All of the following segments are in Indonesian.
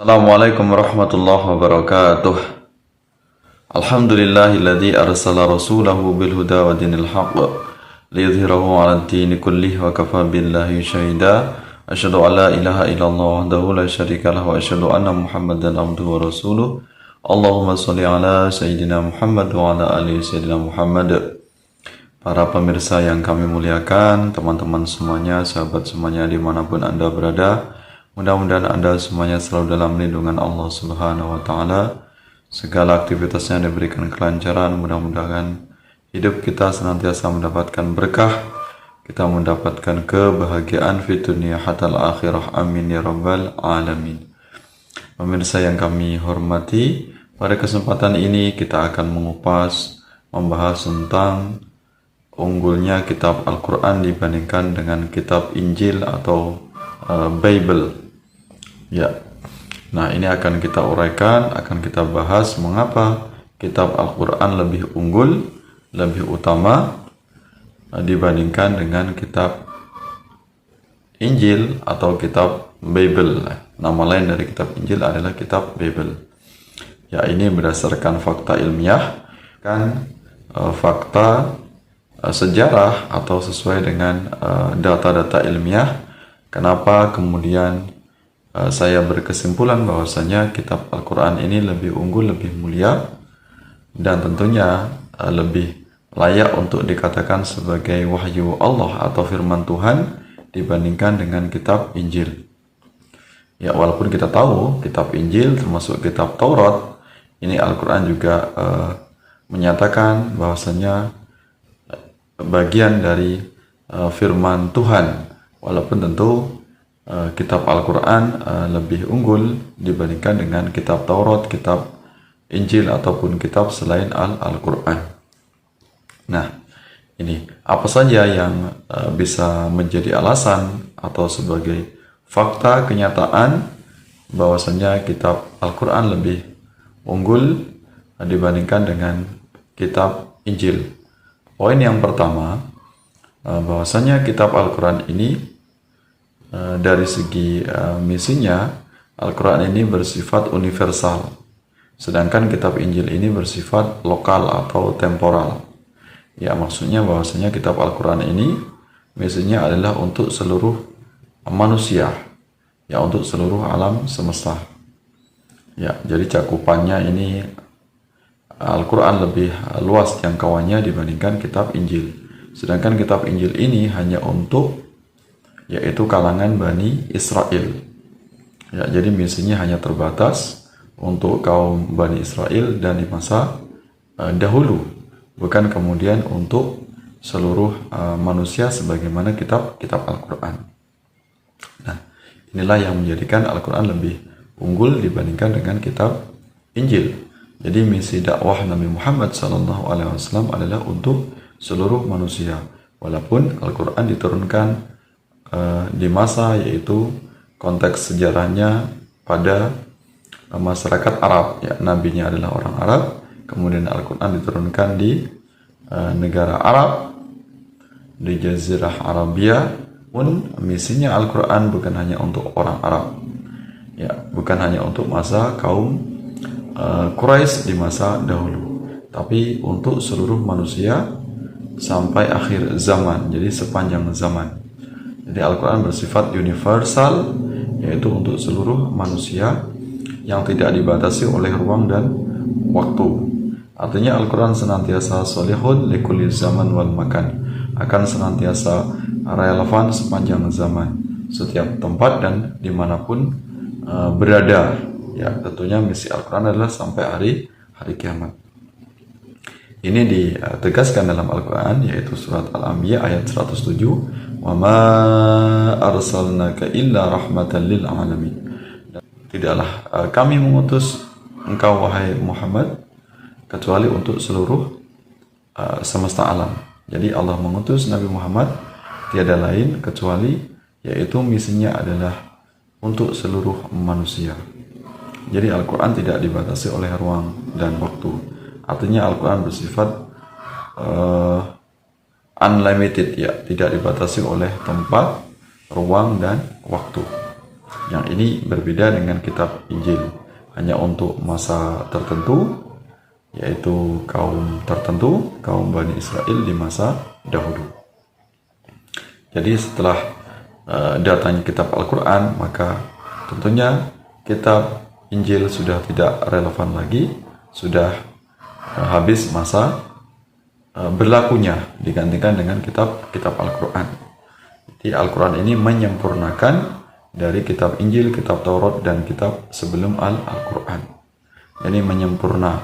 Assalamualaikum warahmatullahi wabarakatuh. Alhamdulillahilladzi arsala rasulahu bil huda wa dinil haqq liyudhhirahu 'alad dini kullih wa kafa billahi syahida. Asyhadu an la ilaha illallah wahdahu la syarika lahu wa asyhadu anna Muhammadan abduhu wa rasuluh. Allahumma shalli ala sayyidina Muhammad wa ala ali sayyidina Muhammad. Para pemirsa yang kami muliakan, teman-teman semuanya, sahabat semuanya dimanapun Anda berada, mudah-mudahan Anda semuanya selalu dalam lindungan Allah Subhanahu wa Ta'ala. Segala aktivitasnya diberikan kelancaran, mudah-mudahan hidup kita senantiasa mendapatkan berkah, kita mendapatkan kebahagiaan fi dunia hatal akhirah, amin ya rabbal alamin. Pemirsa yang kami hormati, pada kesempatan ini kita akan membahas tentang unggulnya kitab Al-Quran dibandingkan dengan kitab Injil atau Bible. Ya, nah ini akan kita uraikan, akan kita bahas mengapa kitab Al-Quran lebih unggul, lebih utama dibandingkan dengan kitab Injil atau kitab Bible. Nama lain dari kitab Injil adalah kitab Bible. Ya, ini berdasarkan fakta ilmiah, kan fakta sejarah atau sesuai dengan data-data ilmiah. Kenapa kemudian saya berkesimpulan bahwasanya kitab Al-Quran ini lebih unggul, lebih mulia, dan tentunya lebih layak untuk dikatakan sebagai wahyu Allah atau firman Tuhan dibandingkan dengan kitab Injil. Ya, walaupun kita tahu kitab Injil termasuk kitab Taurat, ini Al-Quran juga menyatakan bahwasanya bagian dari firman Tuhan, walaupun tentu kitab Al-Quran lebih unggul dibandingkan dengan kitab Taurat, kitab Injil ataupun kitab selain Al-Quran. Nah, ini apa saja yang bisa menjadi alasan atau sebagai fakta kenyataan bahwasanya kitab Al-Quran lebih unggul dibandingkan dengan kitab Injil. Poin yang pertama, bahwasanya kitab Al-Quran ini dari segi misinya, Al-Quran ini bersifat universal, sedangkan kitab Injil ini bersifat lokal atau temporal. Ya, maksudnya bahwasanya kitab Al-Quran ini misinya adalah untuk seluruh manusia, ya, untuk seluruh alam semesta. Ya, jadi cakupannya ini Al-Quran lebih luas jangkauannya dibandingkan kitab Injil. Sedangkan kitab Injil ini hanya untuk yaitu kalangan Bani Israel. Ya, jadi misinya hanya terbatas untuk kaum Bani Israel dan di masa dahulu, bukan kemudian untuk seluruh manusia sebagaimana kitab Al-Quran. Nah, inilah yang menjadikan Al-Quran lebih unggul dibandingkan dengan kitab Injil. Jadi misi dakwah Nabi Muhammad SAW adalah untuk seluruh manusia, walaupun Al-Quran diturunkan di masa, yaitu konteks sejarahnya pada masyarakat Arab, ya, nabinya adalah orang Arab, kemudian Al-Quran diturunkan di negara Arab, di Jazirah Arabia. Pun misinya Al-Quran bukan hanya untuk orang Arab, ya, bukan hanya untuk masa kaum Quraisy di masa dahulu, tapi untuk seluruh manusia sampai akhir zaman, jadi sepanjang zaman. Jadi Al-Quran bersifat universal, yaitu untuk seluruh manusia yang tidak dibatasi oleh ruang dan waktu. Artinya Al-Quran senantiasa solihun likulli zaman wal makan, akan senantiasa relevan sepanjang zaman, setiap tempat dan dimanapun berada. Ya, tentunya misi Al-Quran adalah sampai hari kiamat. Ini ditegaskan dalam Al-Quran, yaitu surat Al-Anbiya ayat 107, wa ma arsalnaka illa rahmatan lil alamin. Tidaklah kami mengutus engkau wahai Muhammad kecuali untuk seluruh semesta alam. Jadi Allah mengutus Nabi Muhammad tiada lain kecuali yaitu misinya adalah untuk seluruh manusia. Jadi Al-Quran tidak dibatasi oleh ruang dan waktu. Artinya Al-Quran bersifat unlimited, ya, tidak dibatasi oleh tempat, ruang, dan waktu. Yang ini berbeda dengan kitab Injil, hanya untuk masa tertentu, yaitu kaum tertentu, kaum Bani Israel di masa dahulu. Jadi setelah datangnya kitab Al-Quran, maka tentunya kitab Injil sudah tidak relevan lagi, sudah habis masa berlakunya, digantikan dengan kitab Al-Quran. Jadi Al-Quran ini menyempurnakan dari kitab Injil, kitab Taurat, dan kitab sebelum Al-Quran. Ini menyempurna,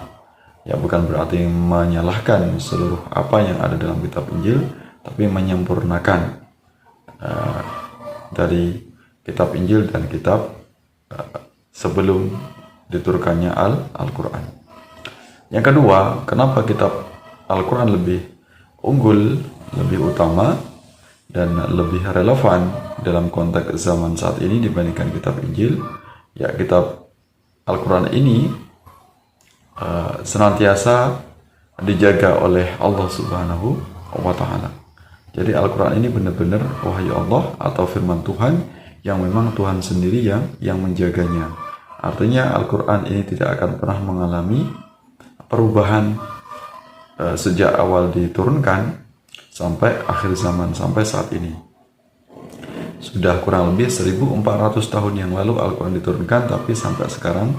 ya bukan berarti menyalahkan seluruh apa yang ada dalam kitab Injil, tapi menyempurnakan dari kitab Injil dan kitab sebelum diturunkannya Al-Quran. Yang kedua, kenapa kitab Al-Quran lebih unggul, lebih utama, dan lebih relevan dalam konteks zaman saat ini dibandingkan kitab Injil? Ya, kitab Al-Quran ini senantiasa dijaga oleh Allah Subhanahu wa Ta'ala. Jadi Al-Quran ini benar-benar wahyu Allah atau firman Tuhan yang memang Tuhan sendiri yang menjaganya. Artinya Al-Quran ini tidak akan pernah mengalami perubahan sejak awal diturunkan sampai akhir zaman, sampai saat ini. Sudah kurang lebih 1400 tahun yang lalu Al-Quran diturunkan, tapi sampai sekarang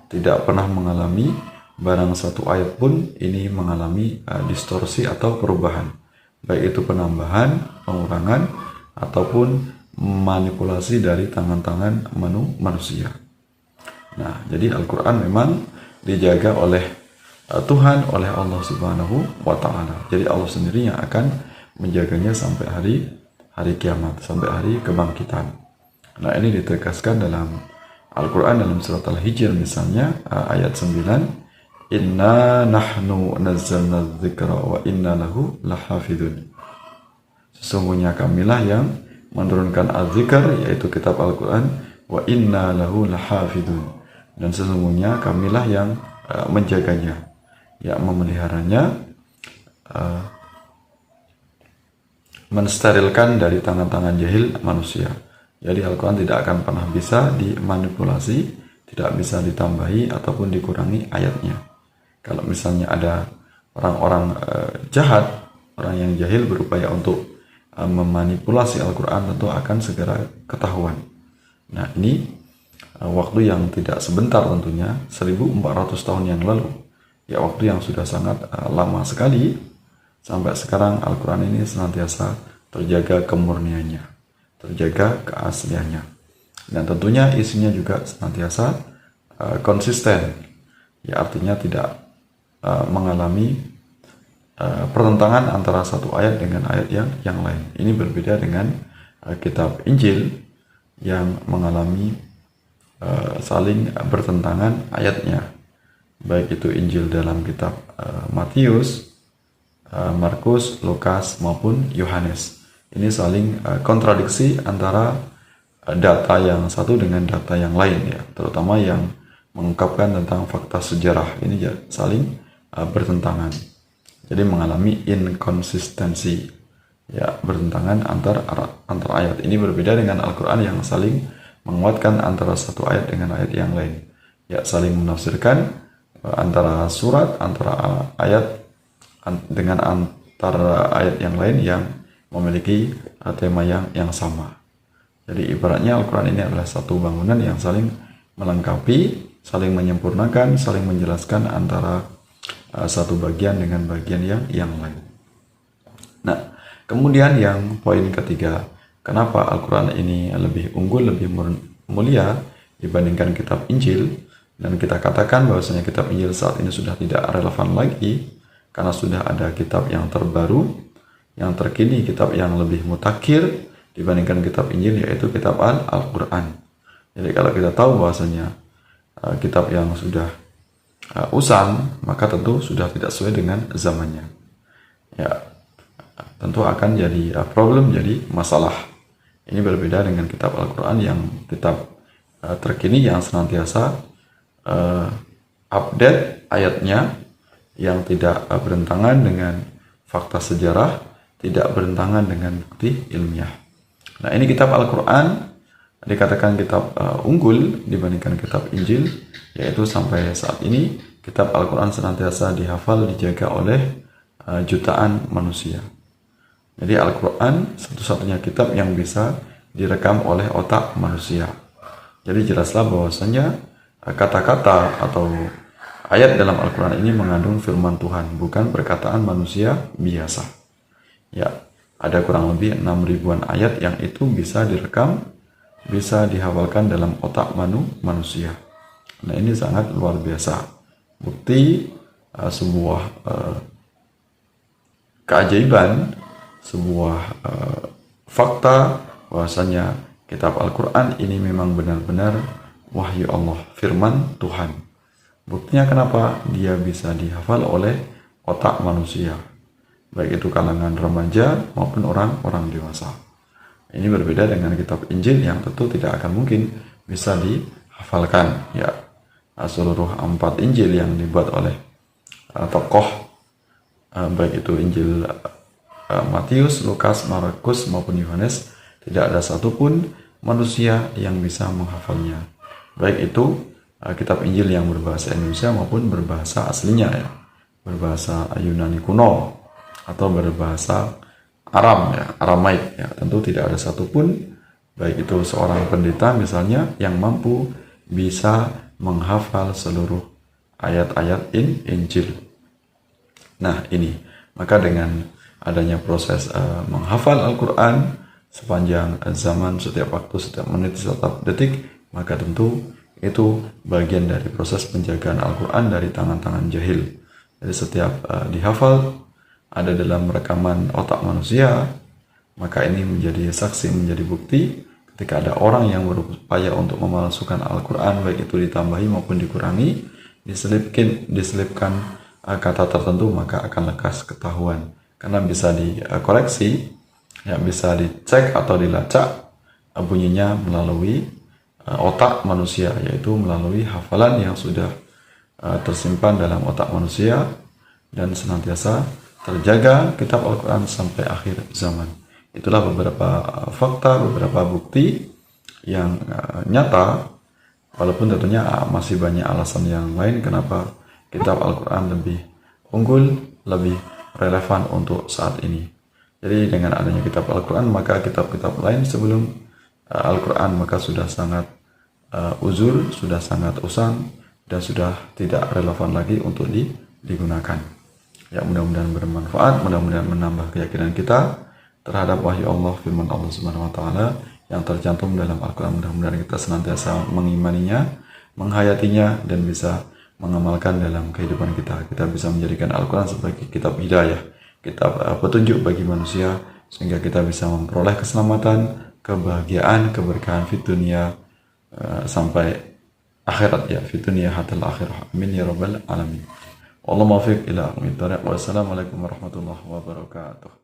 tidak pernah mengalami barang satu ayat pun ini mengalami distorsi atau perubahan, baik itu penambahan, pengurangan, ataupun manipulasi dari tangan-tangan manusia. Nah, jadi Al-Quran memang dijaga oleh Tuhan, oleh Allah Subhanahu wa Ta'ala. Jadi Allah sendiri yang akan menjaganya sampai hari kiamat, sampai hari kebangkitan. Nah, ini ditegaskan dalam Al-Quran dalam surat Al-Hijr misalnya ayat 9, Inna nahnu nazzalna dzikra wa inna lahu lahafidun. Sesungguhnya kamilah yang menurunkan al-zikr, yaitu kitab Al-Quran, wa inna lahu lahafidun, dan sesungguhnya kamilah yang menjaganya, ya memeliharanya, mensterilkan dari tangan-tangan jahil manusia. Jadi Al-Quran tidak akan pernah bisa dimanipulasi, tidak bisa ditambahi ataupun dikurangi ayatnya. Kalau misalnya ada orang-orang jahat, orang yang jahil berupaya untuk memanipulasi Al-Quran, tentu akan segera ketahuan. Nah, ini waktu yang tidak sebentar tentunya, 1400 tahun yang lalu, ya waktu yang sudah sangat lama sekali. Sampai sekarang Al-Quran ini senantiasa terjaga kemurniannya, terjaga keasliannya, dan tentunya isinya juga senantiasa konsisten, ya artinya tidak mengalami pertentangan antara satu ayat dengan ayat yang lain. Ini berbeda dengan kitab Injil yang mengalami saling bertentangan ayatnya, baik itu Injil dalam kitab Matius, Markus, Lukas maupun Yohanes. Ini saling kontradiksi antara data yang satu dengan data yang lain, ya, terutama yang mengungkapkan tentang fakta sejarah. Ini saling bertentangan. Jadi mengalami inkonsistensi, ya bertentangan antar ayat. Ini berbeda dengan Al-Quran yang saling menguatkan antara satu ayat dengan ayat yang lain, ya saling menafsirkan antara surat, antara ayat dengan antara ayat yang lain yang memiliki tema yang sama. Jadi ibaratnya Al-Quran ini adalah satu bangunan yang saling melengkapi, saling menyempurnakan, saling menjelaskan antara satu bagian dengan bagian yang lain. Nah, kemudian yang poin ketiga, kenapa Al-Quran ini lebih unggul, lebih mulia dibandingkan kitab Injil, dan kita katakan bahwasanya kitab Injil saat ini sudah tidak relevan lagi karena sudah ada kitab yang terbaru, yang terkini, kitab yang lebih mutakhir dibandingkan kitab Injil, yaitu kitab Al-Quran. Jadi kalau kita tahu bahwasanya kitab yang sudah usang, maka tentu sudah tidak sesuai dengan zamannya, ya tentu akan jadi problem, jadi masalah. Ini berbeda dengan kitab Al-Quran yang kitab terkini yang senantiasa update ayatnya, yang tidak bertentangan dengan fakta sejarah, tidak bertentangan dengan bukti ilmiah. Nah, ini kitab Al-Quran dikatakan kitab unggul dibandingkan kitab Injil, yaitu sampai saat ini kitab Al-Quran senantiasa dihafal, dijaga oleh jutaan manusia. Jadi Al-Quran satu-satunya kitab yang bisa direkam oleh otak manusia. Jadi jelaslah bahwasanya kata-kata atau ayat dalam Al-Quran ini mengandung firman Tuhan, bukan perkataan manusia biasa. Ya, ada kurang lebih 6 ribuan ayat yang itu bisa direkam, bisa dihafalkan dalam otak manusia. Nah, ini sangat luar biasa. Bukti sebuah keajaiban, sebuah fakta bahwasanya kitab Al-Quran ini memang benar-benar wahyu Allah, firman Tuhan. Buktinya kenapa dia bisa dihafal oleh otak manusia, baik itu kalangan remaja maupun orang-orang dewasa. Ini berbeda dengan kitab Injil yang tentu tidak akan mungkin bisa dihafalkan. Ya, seluruh 4 Injil yang dibuat oleh tokoh, baik itu Injil Matius, Lukas, Markus maupun Yohanes, tidak ada satupun manusia yang bisa menghafalnya. Baik itu kitab Injil yang berbahasa Indonesia maupun berbahasa aslinya, ya, berbahasa Yunani kuno atau berbahasa Aram, ya, Aramaik, ya, tentu tidak ada satupun, baik itu seorang pendeta misalnya, yang mampu bisa menghafal seluruh ayat-ayat Injil. Nah, ini maka dengan adanya proses menghafal Al-Quran sepanjang zaman, setiap waktu, setiap menit, setiap detik, maka tentu itu bagian dari proses penjagaan Al-Quran dari tangan-tangan jahil. Jadi setiap dihafal ada dalam rekaman otak manusia, maka ini menjadi saksi, menjadi bukti ketika ada orang yang berupaya untuk memalsukan Al-Quran, baik itu ditambahi maupun dikurangi, diselipkan kata tertentu, maka akan lekas ketahuan. Karena bisa dikoreksi, ya, bisa dicek atau dilacak bunyinya melalui otak manusia, yaitu melalui hafalan yang sudah tersimpan dalam otak manusia dan senantiasa terjaga kitab Al-Quran sampai akhir zaman. Itulah beberapa fakta, beberapa bukti yang nyata, walaupun tentunya masih banyak alasan yang lain kenapa kitab Al-Quran lebih unggul, lebih relevan untuk saat ini. Jadi dengan adanya kitab Al-Quran, maka kitab-kitab lain sebelum Al-Quran maka sudah sangat uzur, sudah sangat usang, dan sudah tidak relevan lagi untuk digunakan. Ya, mudah-mudahan bermanfaat, mudah-mudahan menambah keyakinan kita terhadap wahyu Allah, firman Allah Subhanahu wa taala yang tercantum dalam Al-Quran. Mudah-mudahan kita senantiasa mengimaninya, menghayatinya, dan bisa mengamalkan dalam kehidupan kita. Kita bisa menjadikan Al-Quran sebagai kitab hidayah, kitab petunjuk bagi manusia, sehingga kita bisa memperoleh keselamatan, kebahagiaan, keberkahan di dunia sampai akhirat, ya, fi dunia hatta akhirah. Amin ya rabbal alamin. Wallahu muwaffiq ila aqwamit thariq. Wassalamualaikum warahmatullahi wabarakatuh.